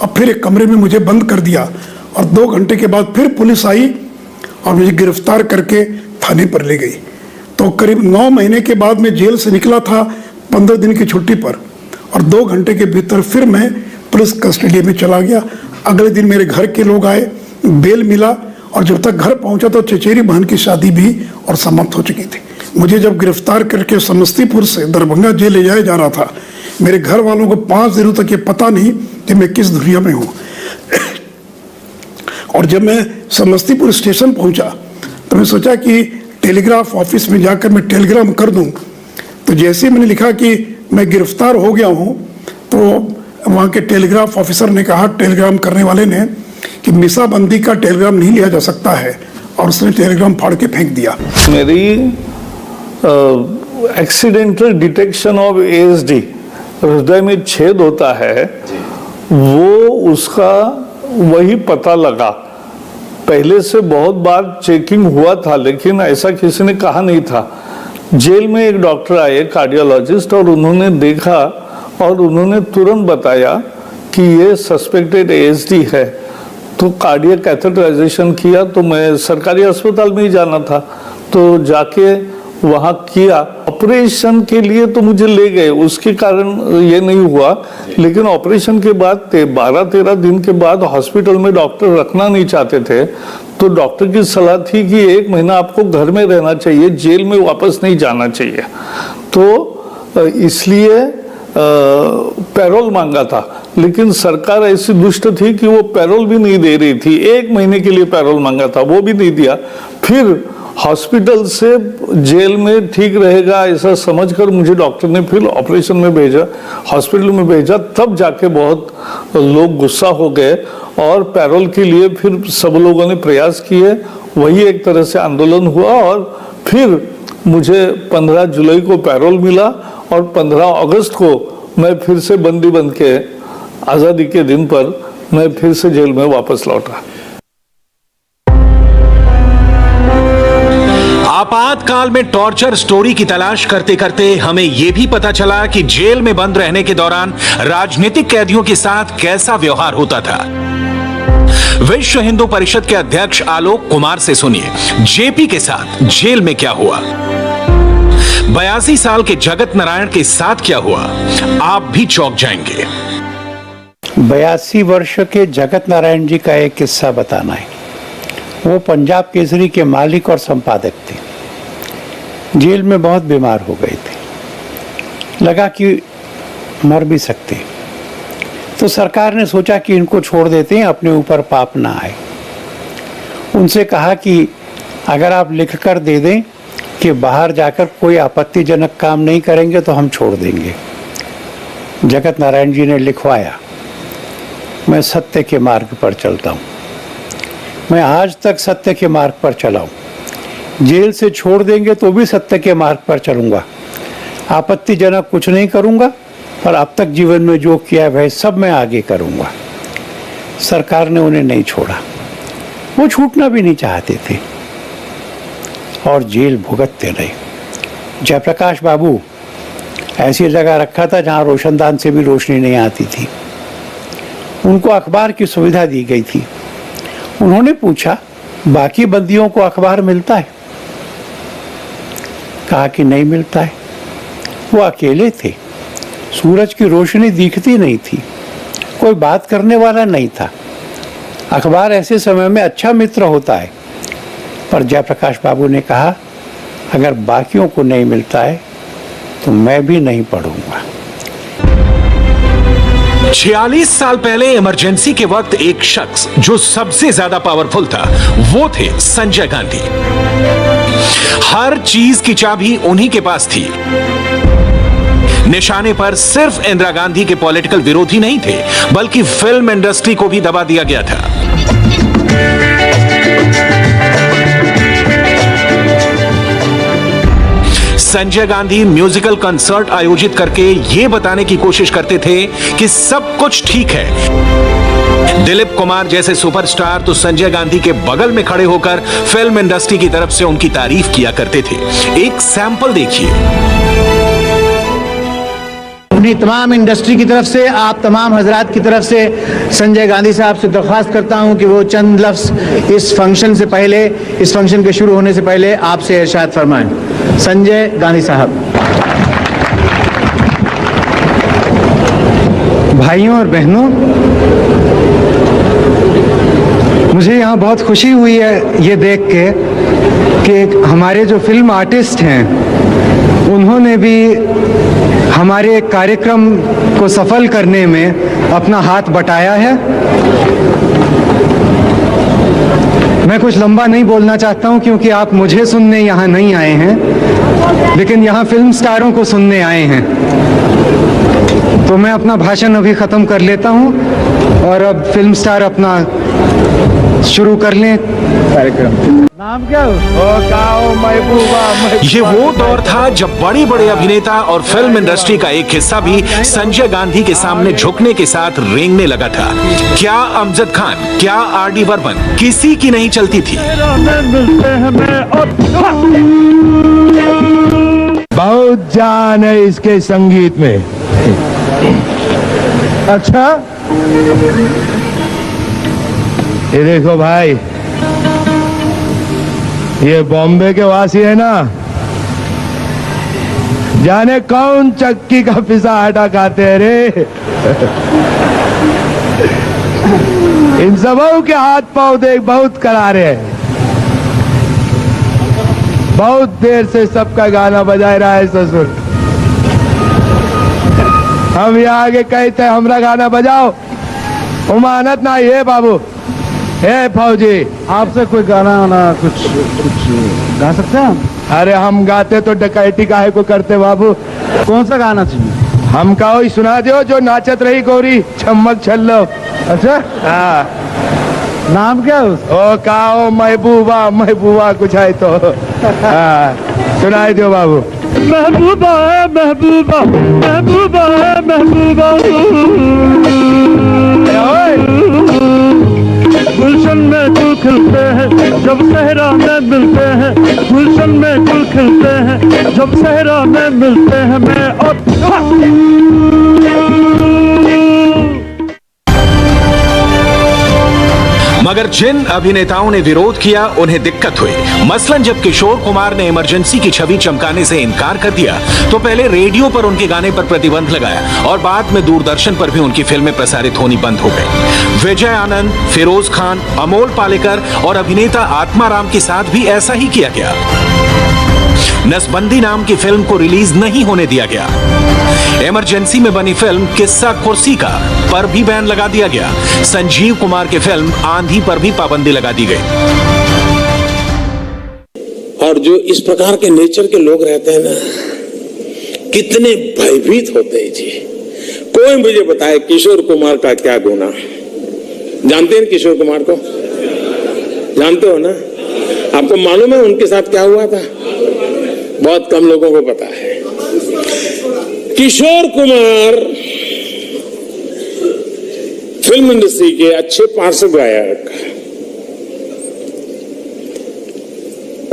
और फिर एक कमरे में मुझे बंद कर दिया और 2 घंटे के बाद फिर पुलिस आई और मुझे गिरफ्तार करके थाने पर ले गई। तो करीब 9 महीने के बाद मैं जेल से निकला था 15 दिन की छुट्टी पर और 2 घंटे के भीतर फिर मैं पुलिस कस्टडी में चला गया। अगले दिन मेरे घर के लोग आए, बेल मिला और जब तक घर पहुंचा तो चचेरी बहन की शादी भी और समाप्त हो चुकी थी। मुझे जब गिरफ्तार करके समस्तीपुर से दरभंगा जेल ले जाया जा रहा था, मेरे घर वालों को 5 दिनों तक ये पता नहीं कि मैं किस दुनिया में हूँ। और जब मैं समस्तीपुर स्टेशन पहुंचा तो मैं सोचा कि टेलीग्राफ ऑफिस में जाकर मैं टेलीग्राम कर दूं। तो जैसे मैंने लिखा कि मैं गिरफ्तार हो गया हूं तो वहाँ के टेलीग्राफ ऑफिसर ने कहा, टेलीग्राम करने वाले ने, कि मीसाबंदी का टेलीग्राम नहीं लिया जा सकता है और उसने टेलीग्राम फाड़ के फेंक दिया। मेरी एक्सीडेंटल डिटेक्शन ऑफ ASD, हृदय में छेद होता है, वो उसका वही पता लगा। पहले से बहुत बार चेकिंग हुआ था, लेकिन ऐसा किसी ने कहा नहीं था। जेल में एक डॉक्टर आए, कार्डियोलॉजिस्ट, और उन्होंने देखा और उन्होंने तुरंत बताया कि ये सस्पेक्टेड ASD है। तो कार्डियक कैथेटराइजेशन किया। तो मैं सरकारी अस्पताल में ही जाना था, तो जाके वहाँ किया। ऑपरेशन के लिए तो मुझे ले गए, उसके कारण ये नहीं हुआ। लेकिन ऑपरेशन के बाद 12-13 दिन के बाद हॉस्पिटल में डॉक्टर रखना नहीं चाहते थे। तो डॉक्टर की सलाह थी कि 1 महीना आपको घर में रहना चाहिए, जेल में वापस नहीं जाना चाहिए। तो इसलिए पैरोल मांगा था, लेकिन सरकार ऐसी दुष्ट थी कि वो पैरोल भी नहीं दे रही थी। 1 महीने के लिए पैरोल मांगा था, वो भी नहीं दिया। फिर हॉस्पिटल से जेल में ठीक रहेगा ऐसा समझकर मुझे डॉक्टर ने फिर ऑपरेशन में भेजा, हॉस्पिटल में भेजा। तब जाके बहुत लोग गुस्सा हो गए और पैरोल के लिए फिर सब लोगों ने प्रयास किए। वही एक तरह से आंदोलन हुआ और फिर मुझे 15 जुलाई को पैरोल मिला और 15 अगस्त को मैं फिर से बंदी बन के आज़ादी के दिन पर मैं फिर से जेल में वापस लौटा। आपातकाल में टॉर्चर स्टोरी की तलाश करते करते हमें यह भी पता चला कि जेल में बंद रहने के दौरान राजनीतिक कैदियों के साथ कैसा व्यवहार होता था। विश्व हिंदू परिषद के अध्यक्ष आलोक कुमार से सुनिए जेपी के साथ जेल में क्या हुआ। 82 साल के जगत नारायण के साथ क्या हुआ, आप भी चौंक जाएंगे। 82 वर्ष के जगत नारायण जी का एक किस्सा बताना है। वो पंजाब केसरी के मालिक और संपादक थे। जेल में बहुत बीमार हो गए थे, लगा कि मर भी सकते। तो सरकार ने सोचा कि इनको छोड़ देते हैं, अपने ऊपर पाप ना आए। उनसे कहा कि अगर आप लिख कर दे दें कि बाहर जाकर कोई आपत्तिजनक काम नहीं करेंगे तो हम छोड़ देंगे। जगत नारायण जी ने लिखवाया, मैं सत्य के मार्ग पर चलता हूँ। मैं आज तक सत्य के मार्ग पर चला हूँ। जेल से छोड़ देंगे तो भी सत्य के मार्ग पर चलूंगा। आपत्तिजनक कुछ नहीं करूंगा, पर अब तक जीवन में जो किया है वह सब मैं आगे करूंगा। सरकार ने उन्हें नहीं छोड़ा, वो छूटना भी नहीं चाहते थे और जेल भुगतते रहे। जयप्रकाश बाबू ऐसी जगह रखा था जहां रोशनदान से भी रोशनी नहीं आती थी। उनको अखबार की सुविधा दी गई थी। उन्होंने पूछा, बाकी बंदियों को अखबार मिलता है? कहा कि नहीं मिलता है। वो अकेले थे, सूरज की रोशनी दिखती नहीं थी, कोई बात करने वाला नहीं था। अखबार ऐसे समय में अच्छा मित्र होता है। पर जयप्रकाश बाबू ने कहा, अगर बाकियों को नहीं मिलता है तो मैं भी नहीं पढ़ूंगा। 46 साल पहले इमरजेंसी के वक्त एक शख्स जो सबसे ज्यादा पावरफुल था वो थे संजय गांधी। हर चीज की चाबी उन्हीं के पास थी। निशाने पर सिर्फ इंदिरा गांधी के पॉलिटिकल विरोधी नहीं थे, बल्कि फिल्म इंडस्ट्री को भी दबा दिया गया था। संजय गांधी म्यूजिकल कंसर्ट आयोजित करके यह बताने की कोशिश करते थे कि सब कुछ ठीक है। दिलीप कुमार जैसे सुपरस्टार तो संजय गांधी के बगल में खड़े होकर फिल्म इंडस्ट्री की तरफ से उनकी तारीफ किया करते थे। एक सैंपल देखिए। अपनी तमाम इंडस्ट्री की तरफ से, आप तमाम हजरात की तरफ से संजय गांधी साहब से दरख्वास्त करता हूं कि वो चंद लफ्ज इस फंक्शन से पहले, इस फंक्शन के शुरू होने से पहले आपसे इरशाद फरमाएं। संजय गांधी साहब। भाइयों और बहनों, मुझे यहाँ बहुत खुशी हुई है ये देख के कि हमारे जो फिल्म आर्टिस्ट हैं उन्होंने भी हमारे कार्यक्रम को सफल करने में अपना हाथ बटाया है। मैं कुछ लंबा नहीं बोलना चाहता हूं क्योंकि आप मुझे सुनने यहाँ नहीं आए हैं, लेकिन यहाँ फिल्म स्टारों को सुनने आए हैं। तो मैं अपना भाषण अभी ख़त्म कर लेता हूं और अब फिल्म स्टार अपना शुरू कर लें कार्यक्रम। नाम क्या हो? महबूबा। ये वो दौर था जब बड़े बड़े अभिनेता और फिल्म इंडस्ट्री का एक हिस्सा भी संजय गांधी के सामने झुकने के साथ रेंगने लगा था। क्या अमजद खान, क्या आर.डी. बर्मन, किसी की नहीं चलती थी। बहुत जान है इसके संगीत में। अच्छा, ये देखो भाई, ये बॉम्बे के वासी है ना, जाने कौन चक्की का पिसा आटा खाते हैं रे। इन सबों के हाथ पांव देख बहुत करारे हैं। बहुत देर से सबका गाना बजाए रहा है ससुर। हम यहाँ आगे कहते हैं हमरा गाना बजाओ, उमानत ना ये बाबू। हे फौजी, आपसे कोई गाना वाना कुछ गा सकते हैं? अरे हम गाते तो डकैती काहे को करते बाबू। कौन सा गाना चाहिए? हम का ही सुना दो जो नाचत रही गोरी छम्मक छल्लो। अच्छा, हाँ। नाम क्या है? ओ का महबूबा। महबूबा कुछ है तो हाँ सुनाई दो बाबू। महबूबा है महबूबा, महबूबा है महबूबा। गुलशन में गुल खिलते हैं जब सहरा में मिलते हैं, गुलशन में गुल खिलते हैं जब सहरा में मिलते हैं। मैं और मगर जिन अभिनेताओं ने विरोध किया उन्हें दिक्कत हुई। मसलन जब किशोर कुमार ने इमरजेंसी की छवि चमकाने से इनकार कर दिया तो पहले रेडियो पर उनके गाने पर प्रतिबंध लगाया और बाद में दूरदर्शन पर भी उनकी फिल्में प्रसारित होनी बंद हो गई। विजय आनंद, फिरोज खान, अमोल पालेकर और अभिनेता आत्माराम के साथ भी ऐसा ही किया गया। नसबंदी नाम की फिल्म को रिलीज नहीं होने दिया गया। इमरजेंसी में बनी फिल्म किस्सा कुर्सी का पर भी बैन लगा दिया गया। संजीव कुमार की फिल्म आंधी पर भी पाबंदी लगा दी गई। और जो इस प्रकार के नेचर के लोग रहते हैं ना, कितने भयभीत होते हैं जी। कोई मुझे बताए किशोर कुमार का क्या गुना। जानते हैं किशोर कुमार को? जानते हो ना? आपको मालूम है उनके साथ क्या हुआ था? बहुत कम लोगों को पता है। किशोर कुमार फिल्म इंडस्ट्री के अच्छे पार्श्व गायक।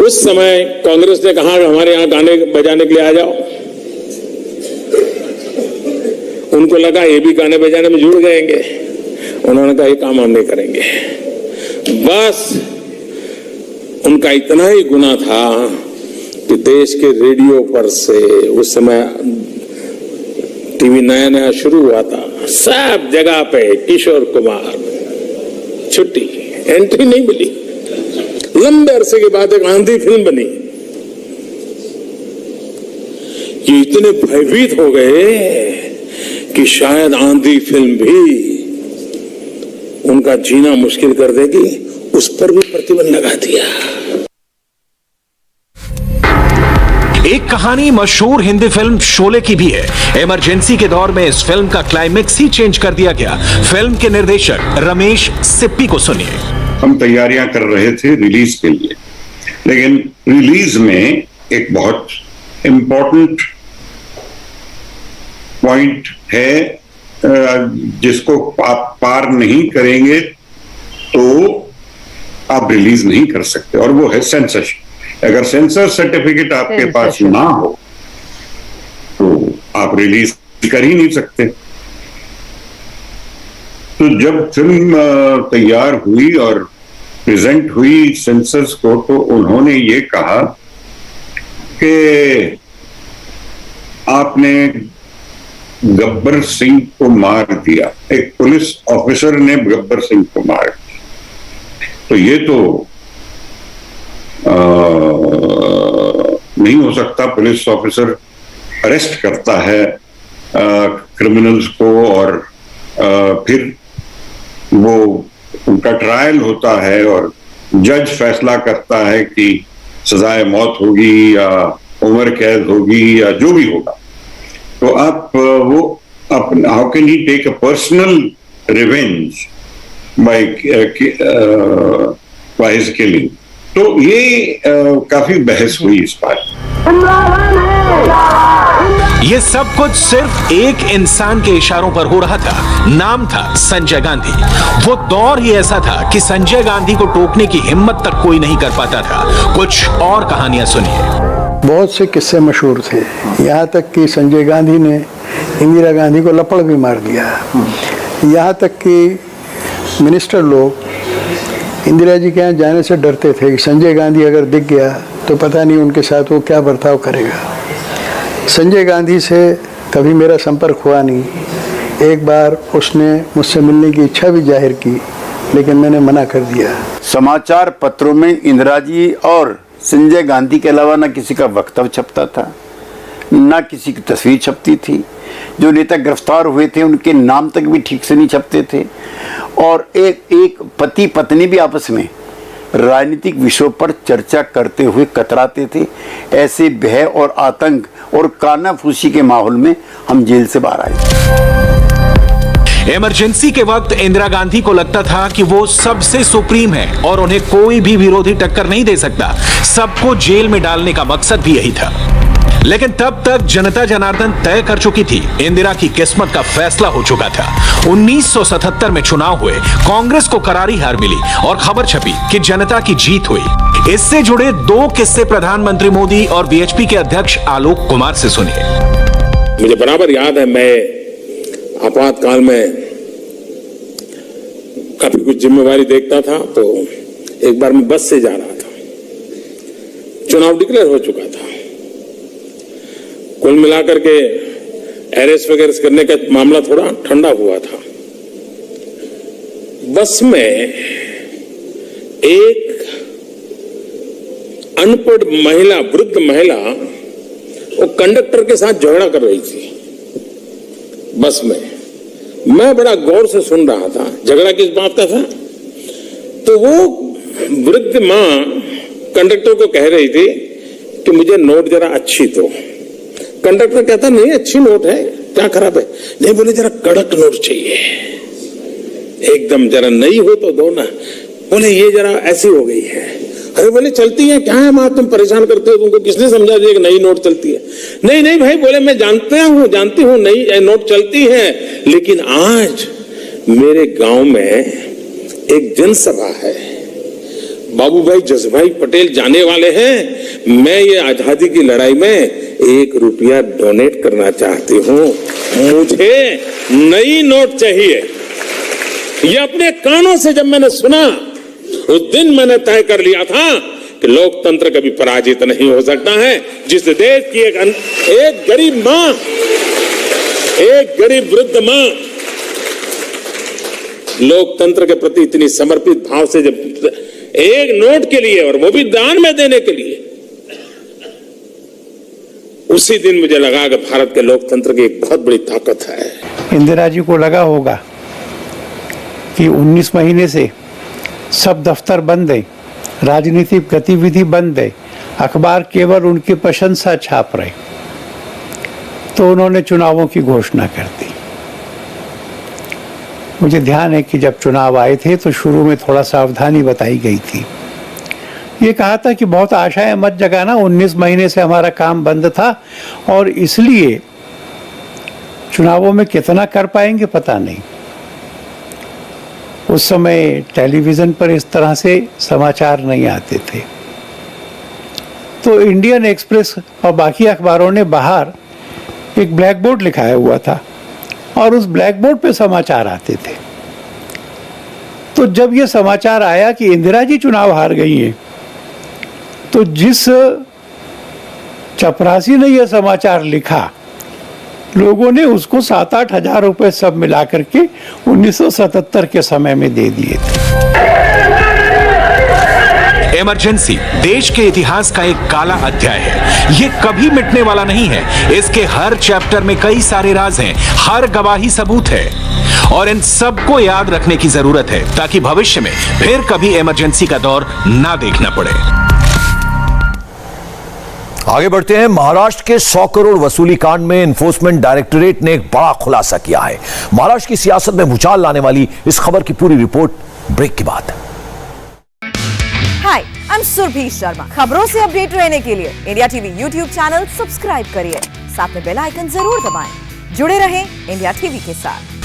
उस समय कांग्रेस ने कहा हमारे यहां गाने बजाने के लिए आ जाओ। उनको लगा ये भी गाने बजाने में जुड़ जाएंगे। उन्होंने कहा ये काम हम नहीं करेंगे। बस उनका इतना ही गुना था कि देश के रेडियो पर से, उस समय टीवी नया नया शुरू हुआ था, सब जगह पे किशोर कुमार, छुट्टी, एंट्री नहीं मिली। लंबे अरसे के बाद एक आंधी फिल्म बनी। ये इतने भयभीत हो गए कि शायद आंधी फिल्म भी उनका जीना मुश्किल कर देगी। उस पर भी प्रतिबंध लगा दिया। एक कहानी मशहूर हिंदी फिल्म शोले की भी है। इमरजेंसी के दौर में इस फिल्म का क्लाइमेक्स ही चेंज कर दिया गया। फिल्म के निर्देशक रमेश सिप्पी को सुनिए। हम तैयारियां कर रहे थे रिलीज के लिए, लेकिन रिलीज में एक बहुत इंपॉर्टेंट पॉइंट है जिसको आप पार नहीं करेंगे तो आप रिलीज नहीं कर सकते, और वो है सेंसरशिप। अगर सेंसर सर्टिफिकेट आपके पास ना हो तो आप रिलीज कर ही नहीं सकते। तो जब फिल्म तैयार हुई और प्रेजेंट हुई सेंसर्स को, तो उन्होंने ये कहा कि आपने गब्बर सिंह को मार दिया। एक पुलिस ऑफिसर ने गब्बर सिंह को मार दिया। तो ये तो नहीं हो सकता। पुलिस ऑफिसर अरेस्ट करता है क्रिमिनल्स को और फिर वो उनका ट्रायल होता है और जज फैसला करता है कि सजाए मौत होगी या उम्र कैद होगी या जो भी होगा। तो आप वो how can he take a personal revenge by his killing. तो ये काफी बहस हुई इस पर। ये सब कुछ सिर्फ एक इंसान के इशारों पर हो रहा था। नाम था संजय गांधी। वो दौर ही ऐसा था कि संजय गांधी को टोकने की हिम्मत तक कोई नहीं कर पाता था। कुछ और कहानियां सुनिए। बहुत से किस्से मशहूर थे, यहाँ तक कि संजय गांधी ने इंदिरा गांधी को लपड़ भी मार दिया। यहाँ तक कि मिनिस्टर लोग इंदिरा जी के यहाँ जाने से डरते थे कि संजय गांधी अगर दिख गया तो पता नहीं उनके साथ वो क्या बर्ताव करेगा। संजय गांधी से कभी मेरा संपर्क हुआ नहीं। एक बार उसने मुझसे मिलने की इच्छा भी जाहिर की, लेकिन मैंने मना कर दिया। समाचार पत्रों में इंदिरा जी और संजय गांधी के अलावा न किसी का वक्तव्य छपता था, न किसी की तस्वीर छपती थी। जो नेता गिरफ्तार हुए थे उनके नाम तक भी ठीक से नहीं छपते थे। और एक पति पत्नी भी आपस में राजनीतिक विषयों पर चर्चा करते हुए कतराते थे। ऐसे भय और आतंक और कानाफूसी के माहौल में हम जेल से बाहर आए। इमरजेंसी के वक्त इंदिरा गांधी को लगता था कि वो सबसे सुप्रीम है और उन्हें कोई भी विरोधी टक्कर नहीं दे सकता। सबको जेल में डालने का मकसद भी यही था। लेकिन तब तक जनता जनार्दन तय कर चुकी थी। इंदिरा की किस्मत का फैसला हो चुका था। 1977 में चुनाव हुए, कांग्रेस को करारी हार मिली और खबर छपी कि जनता की जीत हुई। इससे जुड़े दो किस्से प्रधानमंत्री मोदी और बीएचपी के अध्यक्ष आलोक कुमार से सुनिए। मुझे बराबर याद है, मैं आपातकाल में काफी कुछ जिम्मेवारी देखता था। तो एक बार मैं बस से जा रहा था, चुनाव डिक्लेयर हो चुका था। कुल मिलाकर के अरेस्ट वगैरह करने का मामला थोड़ा ठंडा हुआ था। बस में एक अनपढ़ महिला, वृद्ध महिला, वो कंडक्टर के साथ झगड़ा कर रही थी बस में। मैं बड़ा गौर से सुन रहा था, झगड़ा किस बात का था। तो वो वृद्ध मां कंडक्टर को कह रही थी कि मुझे नोट जरा अच्छी दो। कंडक्टर कहता नहीं, अच्छी नोट है, क्या खराब है। नहीं, बोले जरा कड़क नोट चाहिए, एकदम जरा नई हो तो दो ना। बोले ये जरा ऐसी हो गई है। अरे बोले चलती है, क्या है माँ तुम परेशान करते हो, तुमको किसने समझा दिया कि नई नोट चलती है। नहीं नहीं भाई, बोले मैं जानती हूँ नई नोट चलती है, लेकिन आज मेरे गांव में एक जनसभा है, बाबू भाई जसभाई पटेल जाने वाले हैं। मैं ये आजादी की लड़ाई में 1 रुपया डोनेट करना चाहती हूँ, मुझे नई नोट चाहिए। ये अपने कानों से जब मैंने सुना, उस दिन मैंने तय कर लिया था कि लोकतंत्र कभी पराजित नहीं हो सकता है। जिस देश की एक गरीब मां, एक गरीब वृद्ध मां लोकतंत्र के प्रति इतनी समर्पित भाव से जब एक नोट के लिए, और वो भी दान में देने के लिए, उसी दिन मुझे लगा कि भारत के लोकतंत्र की एक बहुत बड़ी ताकत है। इंदिरा जी को लगा होगा कि 19 महीने से सब दफ्तर बंद है, राजनीतिक गतिविधि बंद है, अखबार केवल उनकी प्रशंसा छाप रहे, तो उन्होंने चुनावों की घोषणा कर दी। मुझे ध्यान है कि जब चुनाव आए थे तो शुरू में थोड़ा सावधानी बताई गई थी। ये कहा था कि बहुत आशाएं मत जगाना, 19 महीने से हमारा काम बंद था और इसलिए चुनावों में कितना कर पाएंगे पता नहीं। उस समय टेलीविज़न पर इस तरह से समाचार नहीं आते थे, तो इंडियन एक्सप्रेस और बाकी अखबारों ने बाहर एक ब्लैक बोर्ड लिखाया हुआ था और उस ब्लैक बोर्ड पे समाचार आते थे। तो जब ये समाचार आया कि इंदिरा जी चुनाव हार गई हैं, तो जिस चपरासी ने यह समाचार लिखा, लोगों ने उसको 7-8 हजार रुपए सब मिला करके 1977 के समय में दे दिए थे। इमरजेंसी देश के इतिहास का एक काला अध्याय है। ये कभी मिटने वाला नहीं है। इसके हर चैप्टर में कई सारे राज हैं, हर गवाही सबूत है, और इन सबको याद रखने की जरूरत है ताकि भविष्य में फिर कभी इमरजेंसी का दौर ना देखना पड़े। आगे बढ़ते हैं। महाराष्ट्र के 100 करोड़ वसूली कांड में एनफोर्समेंट डायरेक्टोरेट ने एक बड़ा खुलासा किया है। महाराष्ट्र की सियासत में भूचाल लाने वाली इस खबर की पूरी रिपोर्ट ब्रेक के बाद। हाय, आई एम सुरभि शर्मा। खबरों से अपडेट रहने के लिए India TV YouTube channel subscribe करिए, साथ में बेल आइकन जरूर दबाएं। जुड़े रहें इंडिया टीवी के साथ।